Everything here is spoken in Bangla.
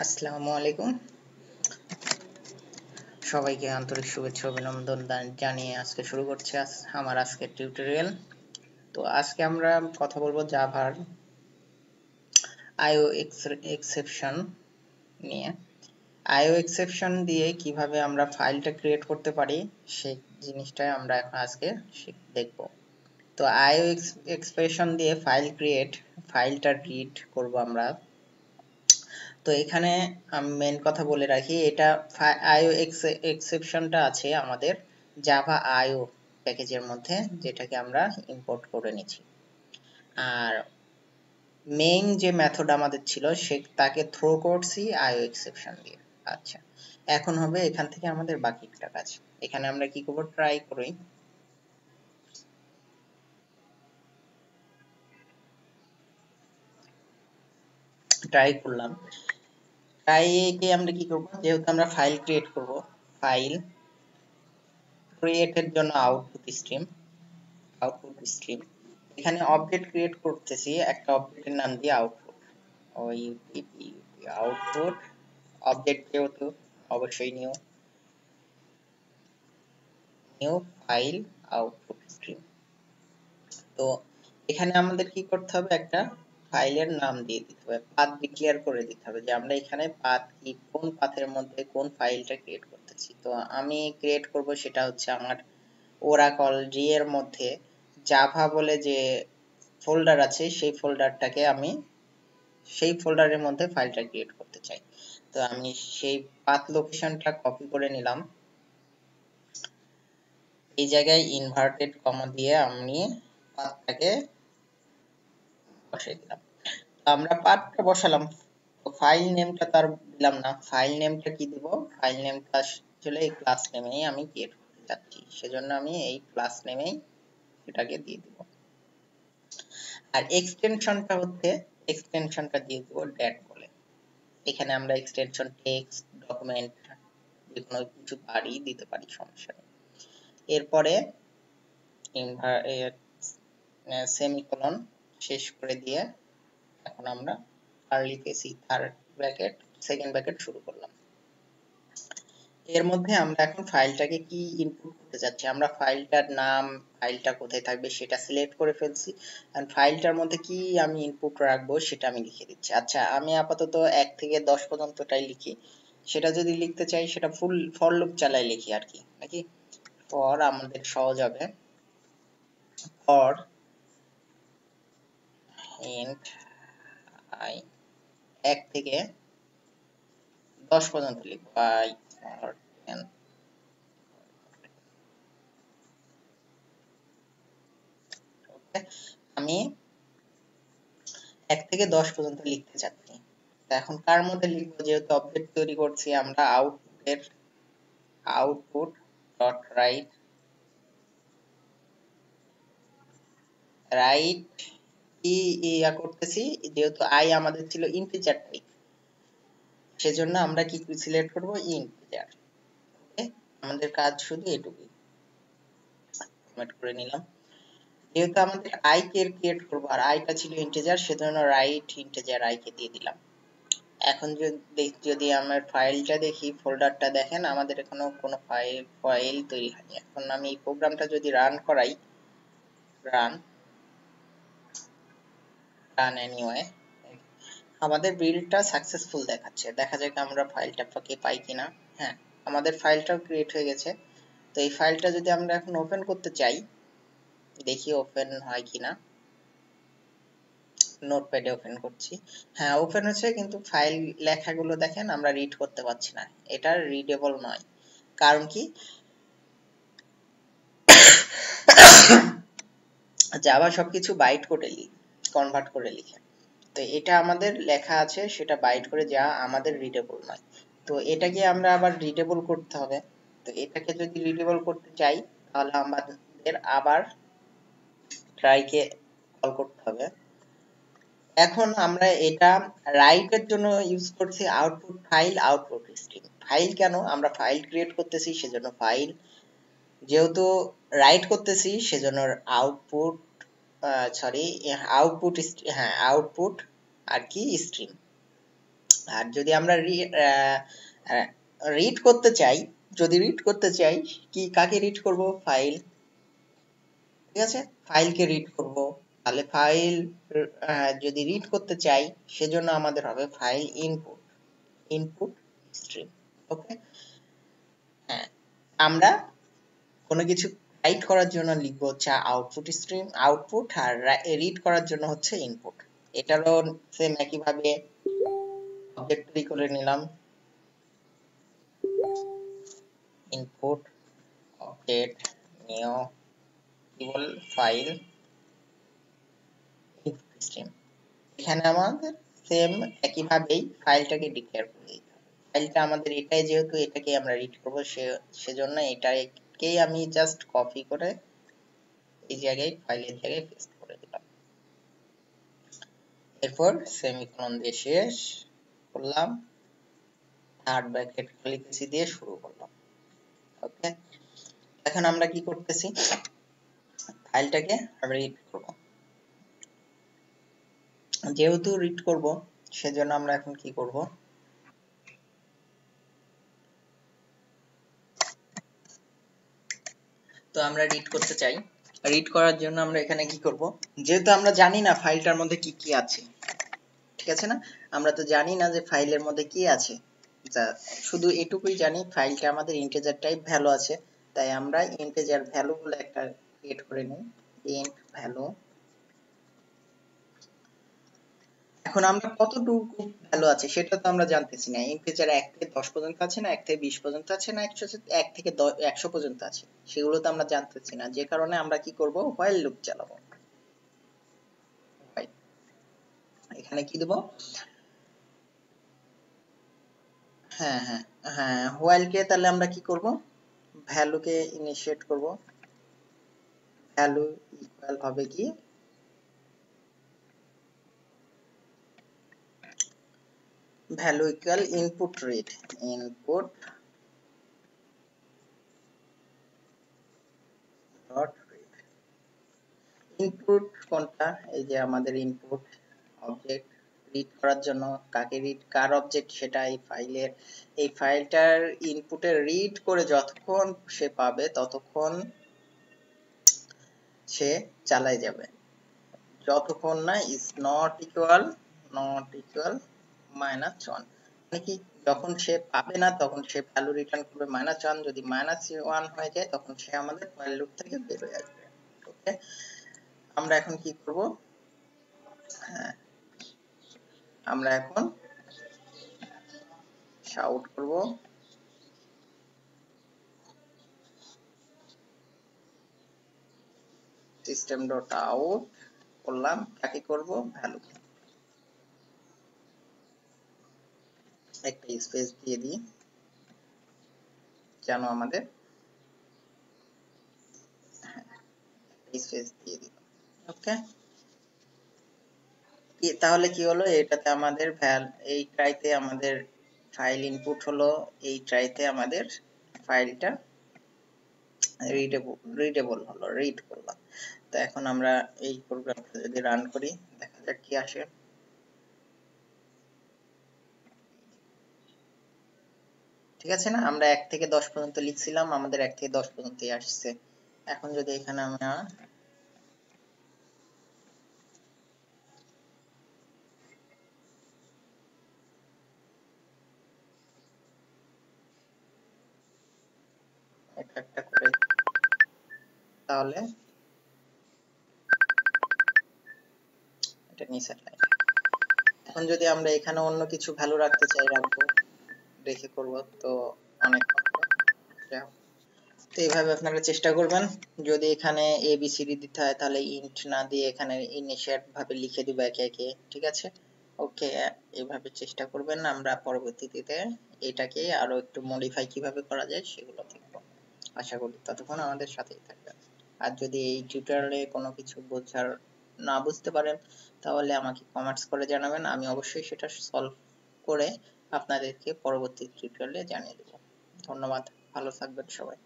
আসসালামু আলাইকুম, সবাইকে আন্তরিক শুভেচ্ছা অভিনন্দন জানিয়ে আজকে শুরু করছি আমার আজকের টিউটোরিয়াল। তো আজকে আমরা কথা বলবো জাভার আইও এক্সেপশন নিয়ে। আইও এক্সেপশন দিয়ে কিভাবে আমরা ফাইলটা ক্রিয়েট করতে পারি সেই জিনিসটাই আমরা এখন আজকে দেখব। তো আইও এক্সপ্রেশন দিয়ে ফাইলটা রিড করব আমরা। তো এখানে আমি মেন কথা বলে রাখি, এটা আইও এক্সেপশনটা আছে আমাদের জাভা আইও প্যাকেজের মধ্যে, যেটাকে আমরা ইম্পোর্ট করে নিয়েছি। আর মেইন যে মেথড আমাদের ছিল তাকে থ্রো করছি আইও এক্সেপশন দিয়ে। আচ্ছা, এখন হবে এখান থেকে আমাদের বাকি একটা কাজ। এখানে আমরা কি করব, ট্রাই করলাম। ট্রাইকে আমরা কি করব, যেহেতু আমরা ফাইল ক্রিয়েট করব, ফাইল ক্রিয়েটের জন্য আউটপুট স্ট্রিম এখানে অবজেক্ট ক্রিয়েট করতেছি, একটা অবজেক্টের নাম দিয়ে আউটপুট অবজেক্ট, যেহেতু অবশ্যই নিউ ফাইল আউটপুট স্ট্রিম। তো এখানে আমাদের কি করতে হবে, একটা ফাইলের নাম দিয়ে দিতে হবে, পাথ ডিক্লেয়ার করে দিতে হবে যে আমরা এখানে পাথ কি, কোন পাথের মধ্যে কোন ফাইলটা ক্রিয়েট করতেছি। তো আমি ক্রিয়েট করব সেটা হচ্ছে আমার ওরাকল জি এর মধ্যে জাভা বলে যে ফোল্ডার আছে, সেই ফোল্ডারের মধ্যে ফাইলটা ক্রিয়েট করতে চাই। তো আমি সেই পাথ লোকেশনটা কপি করে নিলাম, এই জায়গায় ইনভার্টেড কমা দিয়ে আমি পাথটাকে বসাই দিলাম। আমরা পাথটা বসালাম, ফাইল নেমটা তার দিলাম না। ফাইল নেমটা কি দিব, ফাইল নেমটা আসলে এই ক্লাস নেমেই আমি ক্রিয়েট করতে যাচ্ছি, সেজন্য আমি এই ক্লাস নেমেই এটাকে দিয়ে দিব। আর এক্সটেনশনটা দিয়ে দিব ডেট বলে। এখানে আমরা এক্সটেনশন টেক্সট, ডকুমেন্ট যে কোনো কিছু দিতে পারি, সমস্যা নেই। এরপরে সেমিকোলন শেষ করে দিয়ে এখন আমরা কার্লি কেসি থার্ড ব্র্যাকেট সেকেন্ড ব্র্যাকেট শুরু করলাম। এর মধ্যে আমরা এখন ফাইলটাকে কি ইনপুট করতে যাচ্ছি, আমরা ফাইলটার নাম, ফাইলটা কোথায় থাকবে সেটা সিলেক্ট করে ফেলছি। এন্ড ফাইলটার মধ্যে কি আমি ইনপুট রাখবো সেটা আমি লিখে দিচ্ছি। আচ্ছা, আমি আপাতত 1 থেকে 10 পর্যন্তটাই লিখি। সেটা যদি লিখতে চাই সেটা ফুল ফর লুপ চালাই লিখি আর কি, নাকি ফর আমাদের সহজ হবে। ফর ইন্ট আই 1 থেকে 10 পর্যন্ত লিখবো, i or 10। আমি 1 থেকে 10 পর্যন্ত লিখতে চাচ্ছি। এখন কার মধ্যে লিখবো, যেহেতু অবজেক্ট তৈরি করছি আমরা আউটপুট ডট রাইট কি ইয়া করতেছি, যেহেতু আই আমাদের ছিল ইন্টিজার টাইপ, সেজন্য আমরা কি সিলেক্ট করব, ইন্টিজার। ওকে, আমাদের কাজ শুধু এটুকুই, ফরম্যাট করে নিলাম। যেহেতু আমাদের আই কে ক্রিয়েট করব আর আইটা ছিল ইন্টিজার, সেজন্য রাইট ইন্টিজার আই কে দিয়ে দিলাম। এখন যদি আমার ফাইলটা দেখি, ফোল্ডারটা দেখেন, আমাদের এখনো কোনো ফাইল তৈরি হয়নি। এখন আমি এই প্রোগ্রামটা যদি রান করাই, রান এনিওয়ে, আমাদের বিল্ডটা সাকসেসফুল দেখাচ্ছে। দেখা যাক আমরা ফাইলটা পাই কিনা। হ্যাঁ, আমাদের ফাইলটাও ক্রিয়েট হয়ে গেছে। তো এই ফাইলটা যদি আমরা এখন ওপেন করতে চাই, দেখি ওপেন হয় কিনা। নোটপ্যাডে ওপেন করছি, হ্যাঁ ওপেন হচ্ছে, কিন্তু ফাইল লেখাগুলো দেখেন আমরা রিড করতে পারছি না, এটা রিডেবল নয়। কারণ কি, জাভা সবকিছু বাইট কোডে কনভার্ট করে লিখে। তো এটা আমাদের লেখা আছে সেটা বাইট করে, যা আমাদের রিডেবল নয়। তো এটাকে আমরা আবার রিডেবল করতে হবে। তো এটাকে যদি রিডেবল করতে চাই, তাহলে আমাদের আবার ট্রাইকে কল করতে হবে। এখন আমরা এটা রাইটের জন্য ইউজ করছি আউটপুট স্ট্রিম। ফাইল কেন, আমরা ফাইল ক্রিয়েট করতেছি সেজন্য ফাইল, যেহেতু রাইট করতেছি সেজন্য আউটপুট, আউটপুট আর কি স্ট্রিম। আর যদি আমরা রিড করতে চাই, কি কাকে রিড করব? ফাইল। ঠিক আছে, ফাইলকে রিড করব। তাহলে ফাইল যদি রিড করতে চাই, সেজন্য আমাদের হবে ফাইল ইনপুট স্ট্রিম। ওকে, হ্যাঁ, আমরা কোনো কিছু রাইট করার জন্য লিখবো হচ্ছে আউটপুট স্ট্রিম, আউটপুট, আর রিড করার জন্য হচ্ছে ইনপুট। এটারও সেম একইভাবে অবজেক্ট তৈরি করে নিলাম, ইনপুট অবজেক্ট নিউ কেবল ফাইল ইনপুট স্ট্রিম। এখানে আমাদের সেম একইভাবেই ফাইলটাকে ডিক্লেয়ার করে দিতে হবে। ফাইলটা আমাদের এটাই, যেহেতু এটাকে আমরা রিড করবো, সেজন্য এটাকেই আমি জাস্ট কপি করে এই জায়গায়, ফাইলের জায়গায় পেস্ট করে দিলাম। এরপর সেমিকোলন দিয়ে শেষ করলাম, থার্ড ব্র্যাকেট কার্লি দিয়ে শুরু করলাম। ওকে, এখন আমরা কি করতেছি? ফাইলটাকে রিড করব। যেহেতু রিড করব, সেজন্য আমরা এখন কি করব? তো আমরা রিড করতে চাই। রিড করার জন্য আমরা এখানে কি করব? যেহেতু আমরা জানি না ফাইলটার মধ্যে কি কি আছে, ঠিক আছে না? আমরা তো জানি না যে ফাইলের মধ্যে কি আছে, শুধু এটুকুই জানি ফাইলটা আমাদের ইন্টিজার টাইপ ভ্যালু আছে। তাই আমরা ইন্টিজার ভ্যালু বলে একটা ক্রিয়েট করে নিই, ইন্ট ভ্যালু। এখন আমরা কতটুকু ভ্যালু আছে সেটা তো আমরা জানতেছি না। ইন্টিজার 1 থেকে 10 পর্যন্ত আছে, না 1 থেকে 20 পর্যন্ত আছে, না 1 থেকে 100 পর্যন্ত আছে, সেগুলো তো আমরা জানতেছি না। যে কারণে আমরা কি করব? হোয়াইল লুপ চালাবো। এখানে কি দেব? হ্যাঁ হ্যাঁ হ্যাঁ, হোয়াইল কে তাহলে আমরা কি করব? ভ্যালুকে ইনিশিয়েট করব। ভ্যালু ইকুয়াল হবে কি? Value equal input read, input dot read. Input কোনটা? এই যে আমাদের ইনপুট অবজেক্ট রিড করার জন্য কাকে রিড, কার অবজেক্ট সেটা এই ফাইলের, এই ফাইলটার ইনপুটে রিড করে যতক্ষণ সে পাবে ততক্ষণ সে চালাই যাবে, যতক্ষণ না ইজ নট ইকুয়াল -1। মানে কি, যখন সে পাবে না তখন সে ভ্যালু রিটার্ন করবে -1। যদি -1 হয়ে যায় তখন সে আমাদের হোয়াইল লুপ থেকে বের হয়ে আসবে। ওকে, আমরা এখন কি করব? হ্যাঁ, আমরা এখন শাউট করব, সিস্টেম ডট আউট করলাম, কাকে করব? ভ্যালু। একটা স্পেস দিয়ে দিই যেন আমাদের স্পেস দিয়ে দিই। ওকে, তাহলে কি হলো? এটাতে আমাদের এই ট্রাইতে আমাদের ফাইল ইনপুট হলো, এই ট্রাইতে আমাদের ফাইলটা রিডেবল হলো, রিড করলাম। তো এখন আমরা এই প্রোগ্রামটা যদি রান করি, দেখা যাক কি আসে। ঠিক আছে না? আমরা 1 থেকে 10 পর্যন্ত লিখছিলাম, আমাদের 1 থেকে 10 পর্যন্তই আসছে। এখন যদি এখানে আমরা একটা করে, তাহলে এটা নিচে লাইন। এখন যদি আমরা এখানে অন্য কিছু ভ্যালু রাখতে চাই, রাখবো, রেখে করব, তো অনেক। তো এইভাবে আপনারা চেষ্টা করবেন। যদি এখানে ABCD দিতে হয় তাহলে ইন্ট না দিয়ে এখানে ইনিশিয়েট ভাবে লিখে দিব একে একে। ঠিক আছে, ওকে, এইভাবে চেষ্টা করবেন। আমরা পরবর্তীতে এটাকে আরো একটু মডিফাই কিভাবে করা যায় সেগুলো দেখব। আশা করি ততক্ষণ আমাদের সাথেই থাকবেন। আর যদি এই টিউটোরিয়ালে কোনো কিছু না বুঝতে পারেন তাহলে আমাকে কমেন্টস করে জানাবেন, আমি অবশ্যই সেটা সলভ করে আপনাদেরকে পরবর্তী টিউটোরিয়ালে জানিয়ে দেব। ধন্যবাদ, ভালো থাকবেন সবাই।